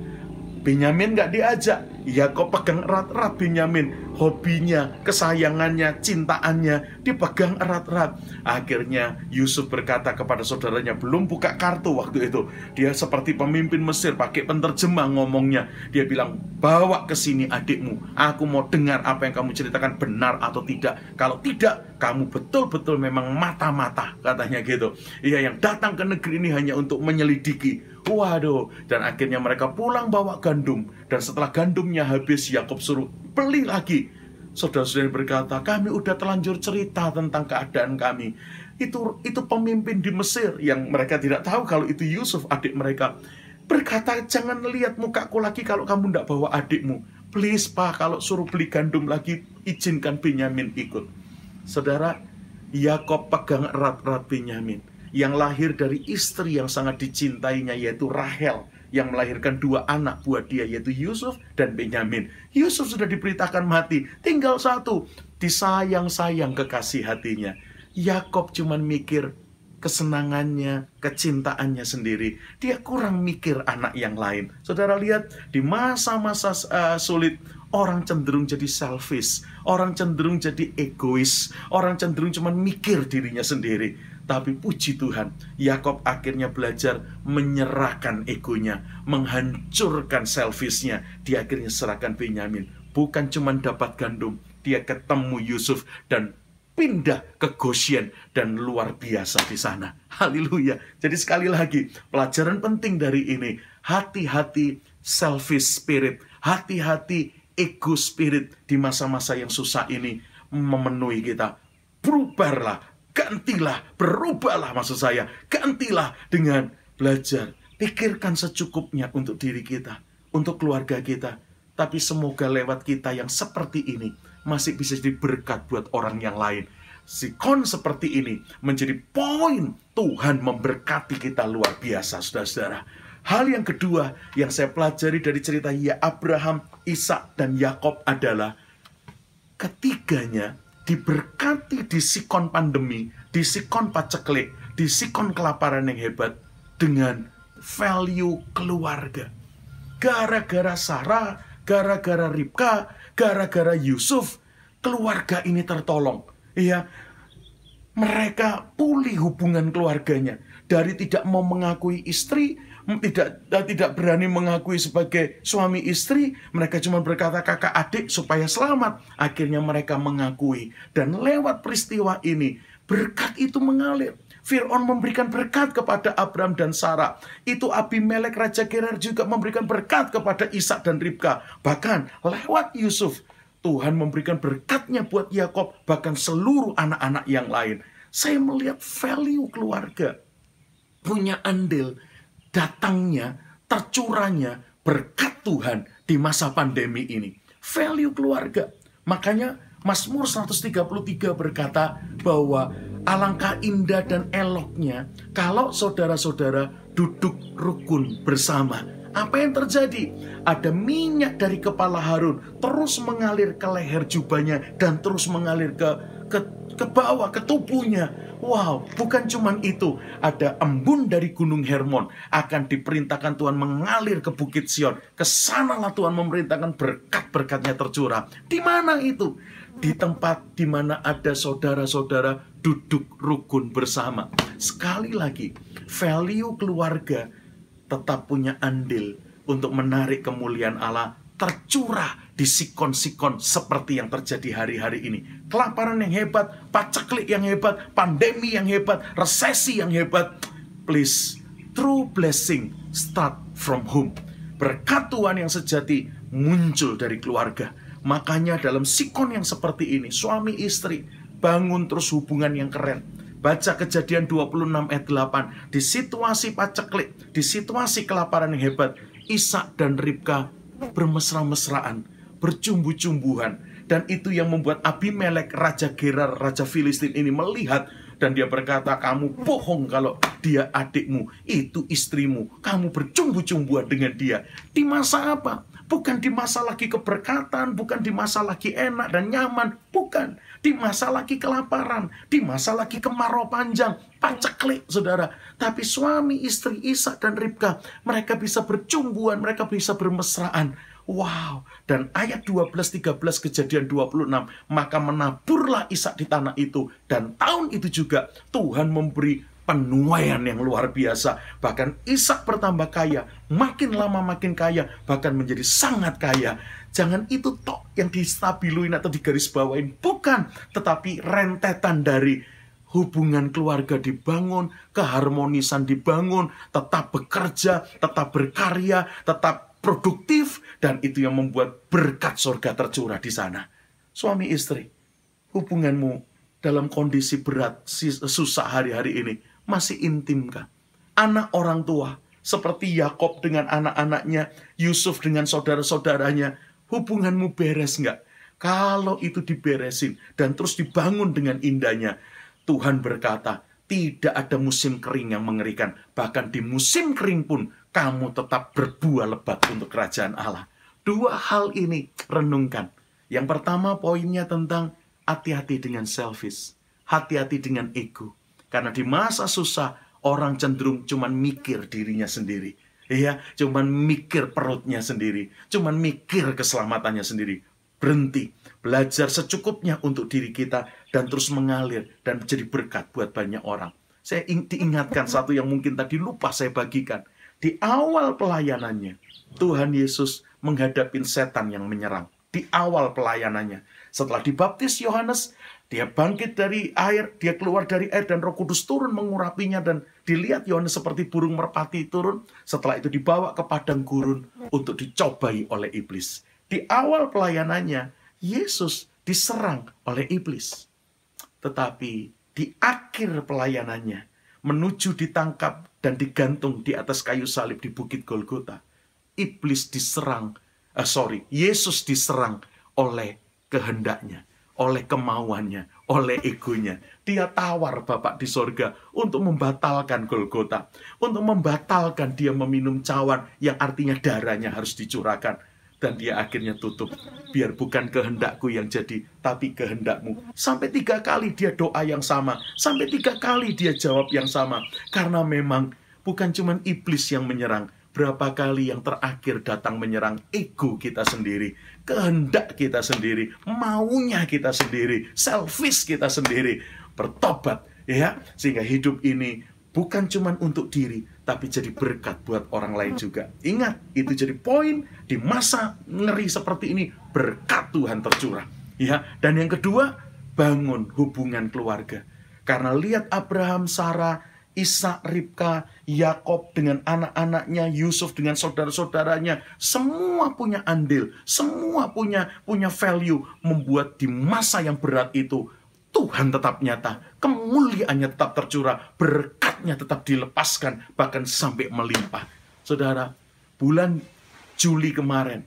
Benyamin gak diajak. Yakob pegang erat-erat Benyamin. Hobinya, kesayangannya, cintaannya dipegang erat-erat. Akhirnya Yusuf berkata kepada saudaranya, belum buka kartu waktu itu. Dia seperti pemimpin Mesir, pakai penterjemah ngomongnya. Dia bilang, bawa ke sini adikmu. Aku mau dengar apa yang kamu ceritakan benar atau tidak. Kalau tidak, kamu betul-betul memang mata-mata, katanya gitu. Iya, yang datang ke negeri ini hanya untuk menyelidiki. Waduh, dan akhirnya mereka pulang bawa gandum. Dan setelah gandumnya habis, Yakob suruh beli lagi. Saudara-saudara berkata, kami udah terlanjur cerita tentang keadaan kami. Itu pemimpin di Mesir yang mereka tidak tahu kalau itu Yusuf, adik mereka. Berkata, jangan lihat mukaku lagi kalau kamu tidak bawa adikmu. Please Pak, kalau suruh beli gandum lagi, izinkan Benyamin ikut. Saudara, Yakob pegang erat-erat Benyamin, yang lahir dari istri yang sangat dicintainya, yaitu Rahel, yang melahirkan 2 anak buat dia, yaitu Yusuf dan Benyamin. Yusuf sudah diberitakan mati, tinggal 1, disayang-sayang kekasih hatinya. Yakob cuman mikir kesenangannya, kecintaannya sendiri. Dia kurang mikir anak yang lain. Saudara lihat, di masa-masa sulit, orang cenderung jadi selfish, orang cenderung jadi egois, orang cenderung cuman mikir dirinya sendiri. Tapi puji Tuhan, Yakob akhirnya belajar menyerahkan egonya, menghancurkan selfishnya. Dia akhirnya serahkan Benyamin. Bukan cuma dapat gandum, dia ketemu Yusuf dan pindah ke Goshen dan luar biasa di sana. Haleluya. Jadi sekali lagi, pelajaran penting dari ini, hati-hati selfish spirit, hati-hati ego spirit di masa-masa yang susah ini memenuhi kita. Berubahlah. Gantilah, berubahlah maksud saya. Gantilah dengan belajar. Pikirkan secukupnya untuk diri kita, untuk keluarga kita. Tapi semoga lewat kita yang seperti ini masih bisa jadi berkat buat orang yang lain. Sikon seperti ini menjadi poin Tuhan memberkati kita luar biasa, saudara-saudara. Hal yang kedua yang saya pelajari dari cerita Abraham, Ishak, dan Yakob adalah ketiganya diberkati di sikon pandemi, di sikon paceklik, di sikon kelaparan yang hebat dengan value keluarga. Gara-gara Sarah, gara-gara Ribka, gara-gara Yusuf, keluarga ini tertolong. Iya, mereka pulih hubungan keluarganya. Dari tidak mau mengakui istri, tidak berani mengakui sebagai suami istri, mereka cuma berkata kakak adik supaya selamat. Akhirnya mereka mengakui, dan lewat peristiwa ini berkat itu mengalir. Fir'aun memberikan berkat kepada Abraham dan Sarah. Itu Abimelek Raja Gerar juga memberikan berkat kepada Ishak dan Ribka. Bahkan lewat Yusuf, Tuhan memberikan berkatnya buat Yakob, bahkan seluruh anak-anak yang lain. Saya melihat value keluarga punya andil datangnya, tercurahnya berkat Tuhan di masa pandemi ini. Value keluarga. Makanya Mazmur 133 berkata bahwa Alangkah indah dan eloknya kalau saudara-saudara duduk rukun bersama. Apa yang terjadi? Ada minyak dari kepala Harun terus mengalir ke leher jubahnya dan terus mengalir ke bawah, ke tubuhnya. Wow, bukan cuma itu. Ada embun dari Gunung Hermon akan diperintahkan Tuhan mengalir ke Bukit Sion. Kesanalah Tuhan memerintahkan berkat-berkatnya tercurah. Di mana itu? Di tempat di mana ada saudara-saudara duduk rukun bersama. Sekali lagi, value keluarga tetap punya andil untuk menarik kemuliaan Allah tercurah di sikon-sikon seperti yang terjadi hari-hari ini. Kelaparan yang hebat, paceklik yang hebat, pandemi yang hebat, resesi yang hebat. Please, true blessing start from home. Berkat Tuhan yang sejati muncul dari keluarga. Makanya dalam sikon yang seperti ini, suami istri bangun terus hubungan yang keren. Baca Kejadian 26 ayat 8. Di situasi paceklik, di situasi kelaparan yang hebat, Ishak dan Ribka bermesra-mesraan, bercumbu-cumbuhan. Dan itu yang membuat Abimelek, Raja Gerar, Raja Filistin ini melihat. Dan dia berkata, kamu bohong kalau dia adikmu, itu istrimu. Kamu bercumbu-cumbuhan dengan dia. Di masa apa? Bukan di masa lagi keberkatan, bukan di masa lagi enak dan nyaman. Bukan. Di masa lagi kelaparan, di masa lagi kemarau panjang, paceklik, saudara. Tapi suami, istri, Ishak dan Ribka, mereka bisa bercumbuan, mereka bisa bermesraan. Wow, dan ayat 12-13 Kejadian 26, maka menaburlah Ishak di tanah itu. Dan tahun itu juga Tuhan memberi penuaian yang luar biasa. Bahkan Ishak bertambah kaya, makin lama makin kaya, bahkan menjadi sangat kaya. Jangan itu tok yang distabiluin atau digarisbawain, bukan. Tetapi rentetan dari hubungan keluarga dibangun, keharmonisan dibangun, tetap bekerja, tetap berkarya, tetap produktif, dan itu yang membuat berkat surga tercurah di sana. Suami istri, hubunganmu dalam kondisi berat, susah hari-hari ini, masih intimkah? Anak orang tua, seperti Yakob dengan anak-anaknya, Yusuf dengan saudara-saudaranya, hubunganmu beres nggak? Kalau itu diberesin dan terus dibangun dengan indahnya, Tuhan berkata, tidak ada musim kering yang mengerikan. Bahkan di musim kering pun, kamu tetap berbuah lebat untuk kerajaan Allah. Dua hal ini renungkan. Yang pertama poinnya tentang hati-hati dengan selfish. Hati-hati dengan ego. Karena di masa susah, orang cenderung cuman mikir dirinya sendiri. Iya, cuman mikir perutnya sendiri. Cuman mikir keselamatannya sendiri. Berhenti, belajar secukupnya untuk diri kita dan terus mengalir dan menjadi berkat buat banyak orang. Saya diingatkan satu yang mungkin tadi lupa saya bagikan. Di awal pelayanannya, Tuhan Yesus menghadapi setan yang menyerang. Di awal pelayanannya. Setelah dibaptis Yohanes, dia bangkit dari air, dia keluar dari air dan Roh Kudus turun mengurapinya dan dilihat Yohanes seperti burung merpati turun. Setelah itu dibawa ke padang gurun untuk dicobai oleh iblis. Di awal pelayanannya, Yesus diserang oleh iblis. Tetapi di akhir pelayanannya, menuju ditangkap dan digantung di atas kayu salib di Bukit Golgota, Yesus diserang oleh kehendaknya, oleh kemauannya, oleh egonya. Dia tawar Bapak di sorga untuk membatalkan Golgota, untuk membatalkan dia meminum cawan yang artinya darahnya harus dicurahkan. Dan dia akhirnya tutup. Biar bukan kehendakku yang jadi, tapi kehendakmu. Sampai 3 kali dia doa yang sama. Sampai 3 kali dia jawab yang sama. Karena memang bukan cuma iblis yang menyerang. Berapa kali yang terakhir datang menyerang ego kita sendiri. Kehendak kita sendiri. Maunya kita sendiri. Selfish kita sendiri. Bertobat. Ya, sehingga hidup ini bukan cuma untuk diri, tapi jadi berkat buat orang lain juga. Ingat, itu jadi poin di masa ngeri seperti ini, berkat Tuhan tercurah. Ya, dan yang kedua, bangun hubungan keluarga. Karena lihat Abraham, Sarah, Ishak, Ribka, Yakob dengan anak-anaknya, Yusuf dengan saudara-saudaranya, semua punya andil, semua punya value, membuat di masa yang berat itu Tuhan tetap nyata, kemuliaannya tetap tercurah, berkatnya tetap dilepaskan, bahkan sampai melimpah. Saudara, bulan Juli kemarin,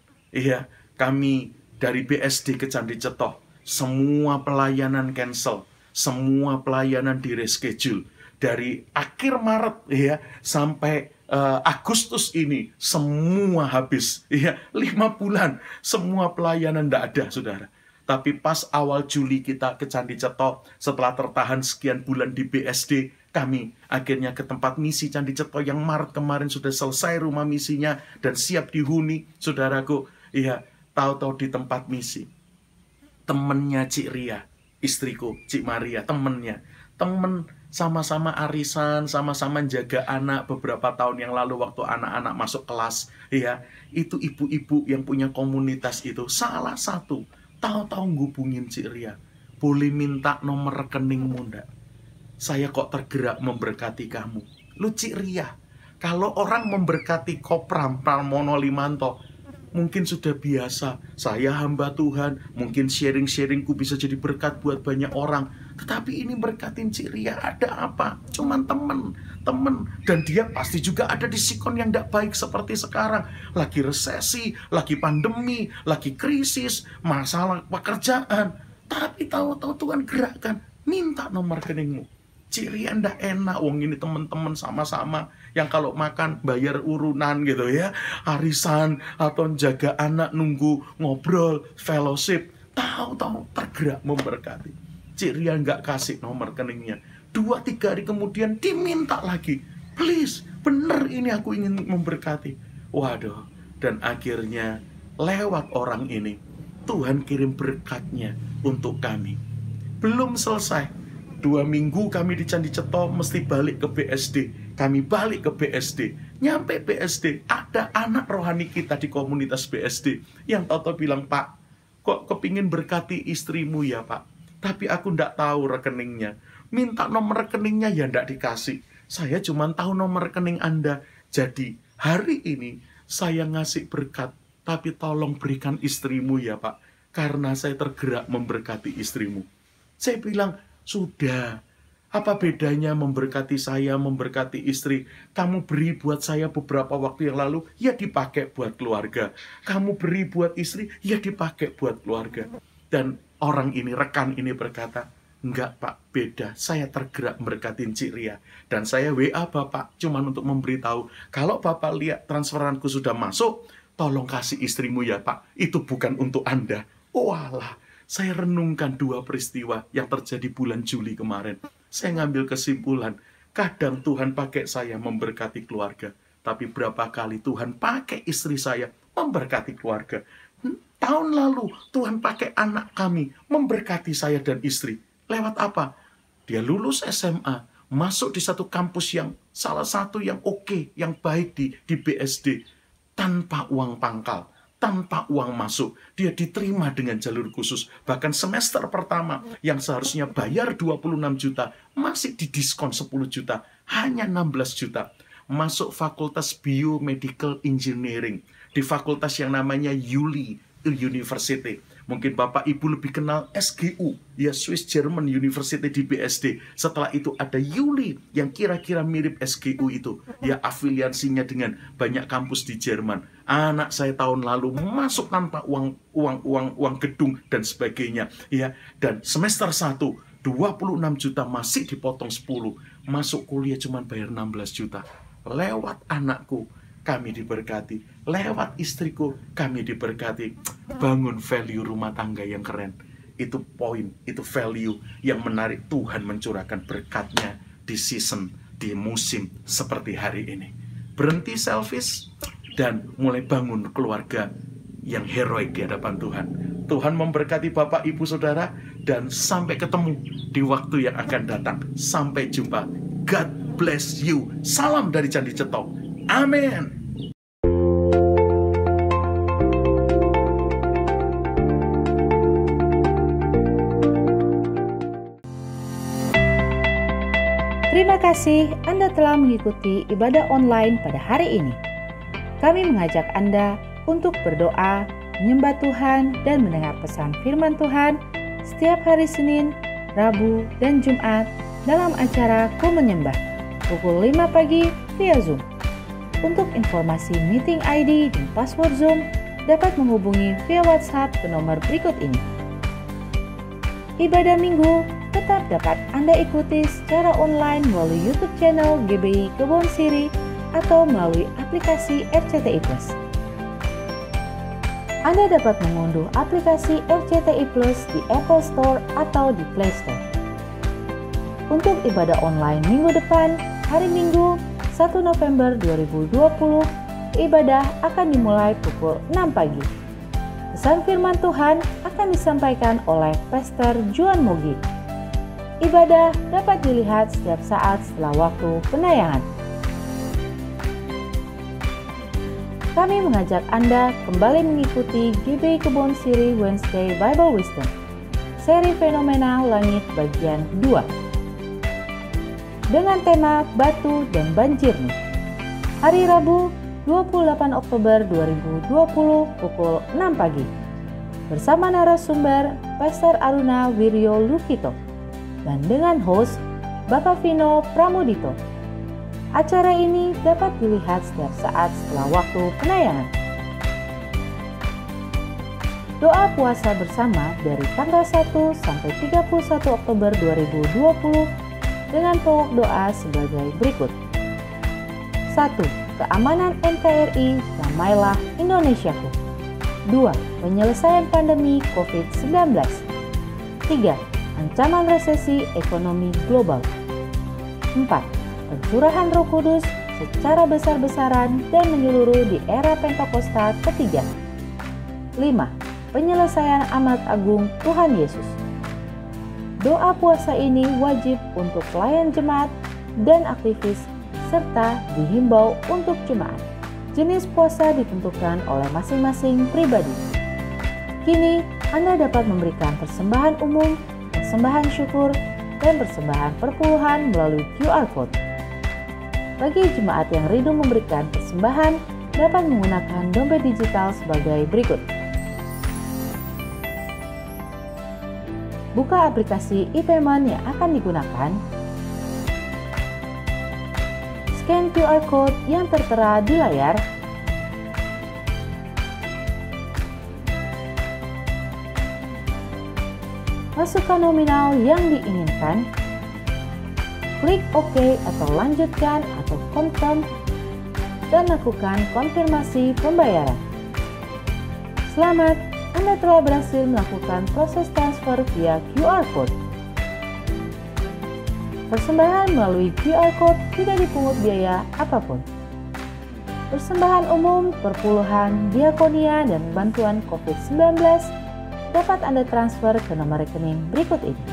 kami dari BSD ke Candi Cetoh, semua pelayanan cancel, semua pelayanan di reschedule. Dari akhir Maret ya sampai Agustus ini semua habis ya, 5 bulan semua pelayanan tidak ada, saudara. Tapi pas awal Juli kita ke Candi Ceto, setelah tertahan sekian bulan di BSD, kami akhirnya ke tempat misi Candi Ceto yang Maret kemarin sudah selesai rumah misinya dan siap dihuni, saudaraku. Iya, tahu-tahu di tempat misi temennya Cik Ria, istriku, Cik Maria, temen sama-sama arisan, sama-sama jaga anak beberapa tahun yang lalu waktu anak-anak masuk kelas. Ya, itu ibu-ibu yang punya komunitas itu. Salah satu, tahu-tahu ngubungin Cik Ria. Boleh minta nomor rekeningmu ndak? Saya kok tergerak memberkati kamu. Lu Cik Ria, kalau orang memberkati Kopram Pramono Limanto, mungkin sudah biasa. Saya hamba Tuhan, mungkin sharing-sharingku bisa jadi berkat buat banyak orang. Tetapi ini berkatin Cik Ria, ada apa? Cuman temen. Dan dia pasti juga ada di sikon yang tidak baik seperti sekarang. Lagi resesi, lagi pandemi, lagi krisis, masalah pekerjaan. Tapi tahu-tahu Tuhan gerakkan, minta nomor rekeningmu. Cik Ria ndak enak, wong ini teman-teman sama-sama yang kalau makan bayar urunan gitu ya, arisan atau jaga anak nunggu ngobrol, fellowship, tahu-tahu tergerak memberkati. Cik Ria nggak kasih nomor rekeningnya. 2-3 hari kemudian diminta lagi, please, bener ini aku ingin memberkati. Waduh, dan akhirnya lewat orang ini Tuhan kirim berkatnya untuk kami. Belum selesai, 2 minggu kami di Candi Ceto mesti balik ke BSD. Kami balik ke BSD. Nyampe BSD, ada anak rohani kita di komunitas BSD yang tahu-tahu bilang, Pak, kok kepingin berkati istrimu ya Pak? Tapi aku ndak tahu rekeningnya. Minta nomor rekeningnya ya ndak dikasih. Saya cuma tahu nomor rekening Anda. Jadi hari ini saya ngasih berkat, tapi tolong berikan istrimu ya Pak. Karena saya tergerak memberkati istrimu. Saya bilang, sudah, apa bedanya memberkati saya, memberkati istri? Kamu beri buat saya beberapa waktu yang lalu, ya dipakai buat keluarga. Kamu beri buat istri, ya dipakai buat keluarga. Dan orang ini, rekan ini berkata, enggak Pak, beda. Saya tergerak memberkatin Cik Ria. Dan saya WA Bapak, cuman untuk memberitahu, kalau Bapak lihat transferanku sudah masuk, tolong kasih istrimu ya Pak. Itu bukan untuk Anda. Walah. Saya renungkan 2 peristiwa yang terjadi bulan Juli kemarin. Saya ngambil kesimpulan, kadang Tuhan pakai saya memberkati keluarga. Tapi berapa kali Tuhan pakai istri saya memberkati keluarga. Tahun lalu Tuhan pakai anak kami memberkati saya dan istri. Lewat apa? Dia lulus SMA, masuk di satu kampus yang salah satu yang oke, yang baik di BSD. Tanpa uang pangkal. Tanpa uang masuk, dia diterima dengan jalur khusus. Bahkan semester pertama yang seharusnya bayar 26 juta, masih didiskon 10 juta, hanya 16 juta. Masuk fakultas Biomedical Engineering, di fakultas yang namanya ULI University. Mungkin Bapak Ibu lebih kenal SGU, ya Swiss German University di BSD. Setelah itu ada ULI yang kira-kira mirip SGU itu, ya afiliasinya dengan banyak kampus di Jerman. Anak saya tahun lalu masuk tanpa uang gedung dan sebagainya, ya. Dan semester 1 26 juta masih dipotong 10. Masuk kuliah cuma bayar 16 juta. Lewat anakku kami diberkati. Lewat istriku, kami diberkati. Bangun value rumah tangga yang keren. Itu poin, itu value yang menarik Tuhan mencurahkan berkatnya di season, di musim seperti hari ini. Berhenti selfish dan mulai bangun keluarga yang heroik di hadapan Tuhan. Tuhan memberkati Bapak, Ibu, Saudara, dan sampai ketemu di waktu yang akan datang. Sampai jumpa. God bless you. Salam dari Candi Ceto. Amin. Terima kasih Anda telah mengikuti ibadah online pada hari ini. Kami mengajak Anda untuk berdoa, menyembah Tuhan, dan mendengar pesan firman Tuhan setiap hari Senin, Rabu, dan Jumat dalam acara Ku Menyembah pukul 5 pagi via Zoom. Untuk informasi meeting ID dan password Zoom dapat menghubungi via WhatsApp ke nomor berikut ini. Ibadah Minggu tetap tetap dapat Anda ikuti secara online melalui YouTube channel GBI Kebon Siri atau melalui aplikasi RCTI Plus. Anda dapat mengunduh aplikasi RCTI Plus di Apple Store atau di Play Store. Untuk ibadah online minggu depan, hari Minggu 1 November 2020, ibadah akan dimulai pukul 6 pagi. Pesan firman Tuhan akan disampaikan oleh Pastor Juan Mogi. Ibadah dapat dilihat setiap saat setelah waktu penayangan. Kami mengajak Anda kembali mengikuti GBI Kebon Siri Wednesday Bible Wisdom, seri fenomena langit bagian 2, dengan tema Batu dan Banjirmu. Hari Rabu 28 Oktober 2020 pukul 6 pagi. Bersama narasumber Pastor Aruna Wiryo Lukito dan dengan host Bapak Vino Pramudito. Acara ini dapat dilihat setiap saat setelah waktu penayangan. Doa puasa bersama dari tanggal 1 sampai 31 Oktober 2020 dengan pokok doa sebagai berikut. 1. Keamanan NKRI, damailah Indonesiaku. 2. Penyelesaian pandemi COVID-19. 3. Ancaman resesi ekonomi global. 4. Pencurahan Roh Kudus secara besar-besaran dan menyeluruh di era Pentakosta ketiga. 5. Penyelesaian amat agung Tuhan Yesus. Doa puasa ini wajib untuk pelayan jemaat dan aktivis serta dihimbau untuk jemaat. Jenis puasa ditentukan oleh masing-masing pribadi. Kini Anda dapat memberikan persembahan umum, persembahan syukur, dan persembahan perpuluhan melalui QR Code. Bagi jemaat yang rindu memberikan persembahan, dapat menggunakan dompet digital sebagai berikut. Buka aplikasi e-payment yang akan digunakan. Scan QR Code yang tertera di layar. Masukkan nominal yang diinginkan. Klik OK atau lanjutkan atau confirm dan lakukan konfirmasi pembayaran. Selamat, Anda telah berhasil melakukan proses transfer via QR Code. Persembahan melalui QR Code tidak dipungut biaya apapun. Persembahan umum, perpuluhan, diakonia, dan bantuan COVID-19 dapat Anda transfer ke nomor rekening berikut ini.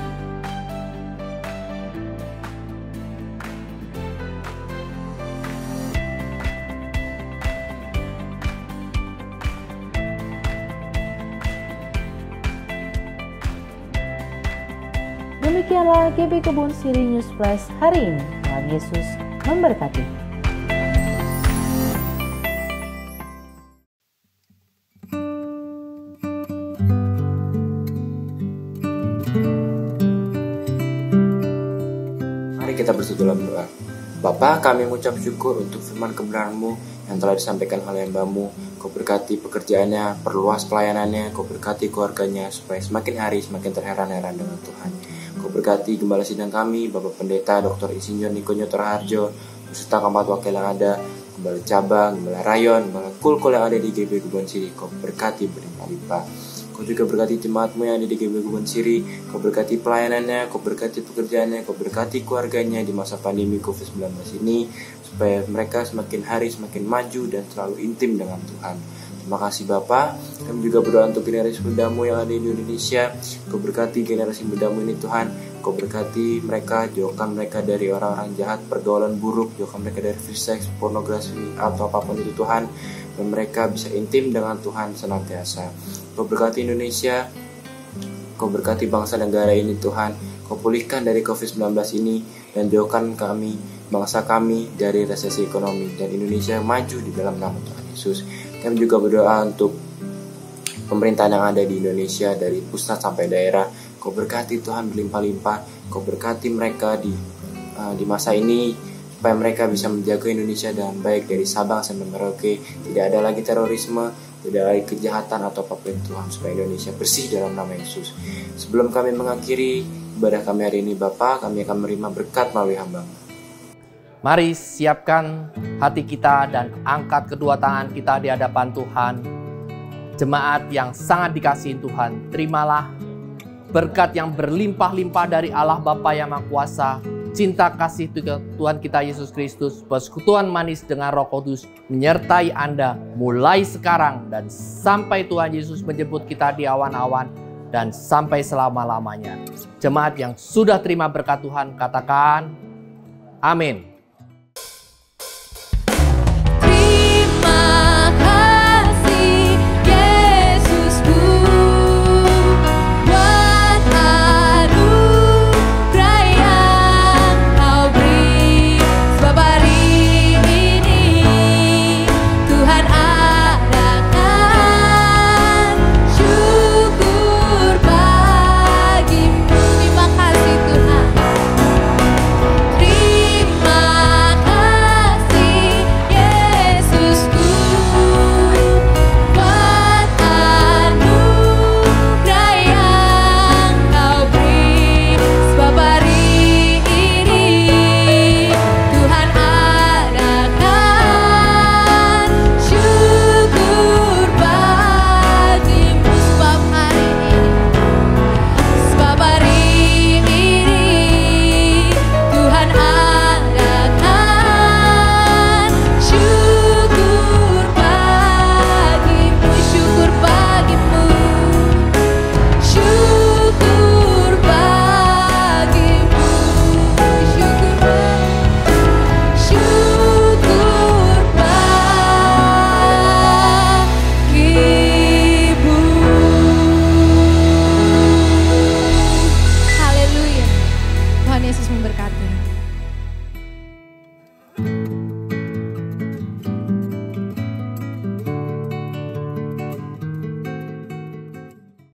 Demikianlah GBI Kebon Siri News Flash hari ini. Tuhan Yesus memberkati. Mari kita bersatu dalam doa. Bapa, kami mengucap syukur untuk firman kebenaran-Mu yang telah disampaikan oleh hamba-Mu. Kau berkati pekerjaannya, perluas pelayanannya, Kau berkati keluarganya supaya semakin hari semakin terheran-heran dengan Tuhan. Kau berkati gembala sidang kami, Bapak Pendeta Dr. Insinyur Niko Nyoto Raharjo, beserta keempat wakil yang ada, gembala cabang, gembala rayon, gembala kul-kul yang ada di GBI Kebon Siri. Kau berkati berlimpah-limpah. Kau juga berkati jemaat-Mu yang ada di GBI Kebon Siri. Kau berkati pelayanannya, Kau berkati pekerjaannya, Kau berkati keluarganya di masa pandemi COVID-19 ini, supaya mereka semakin hari semakin maju dan selalu intim dengan Tuhan. Terima kasih Bapa. Kami juga berdoa untuk generasi muda-Mu yang ada di Indonesia. Kau berkati generasi muda-Mu ini Tuhan. Kau berkati mereka, jauhkan mereka dari orang-orang jahat, pergaulan buruk, jauhkan mereka dari free sex, pornografi, atau apapun itu Tuhan. Dan mereka bisa intim dengan Tuhan senantiasa. Kau berkati Indonesia. Kau berkati bangsa negara ini Tuhan. Kau pulihkan dari COVID-19 ini dan jauhkan kami, bangsa kami dari resesi ekonomi. Dan Indonesia maju di dalam nama Tuhan Yesus. Kami juga berdoa untuk pemerintahan yang ada di Indonesia dari pusat sampai daerah. Kau berkati Tuhan berlimpah-limpah. Kau berkati mereka di masa ini supaya mereka bisa menjaga Indonesia dengan baik dari Sabang sampai Merauke. Tidak ada lagi terorisme, tidak ada lagi kejahatan atau apapun Tuhan, supaya Indonesia bersih dalam nama Yesus. Sebelum kami mengakhiri ibadah kami hari ini Bapa, kami akan menerima berkat melalui hamba. Mari siapkan hati kita dan angkat kedua tangan kita di hadapan Tuhan. Jemaat yang sangat dikasihi Tuhan, terimalah berkat yang berlimpah-limpah dari Allah Bapa yang Maha Kuasa, cinta kasih Tuhan kita Yesus Kristus, persekutuan manis dengan Roh Kudus menyertai Anda mulai sekarang dan sampai Tuhan Yesus menjemput kita di awan-awan dan sampai selama-lamanya. Jemaat yang sudah terima berkat Tuhan, katakan amin.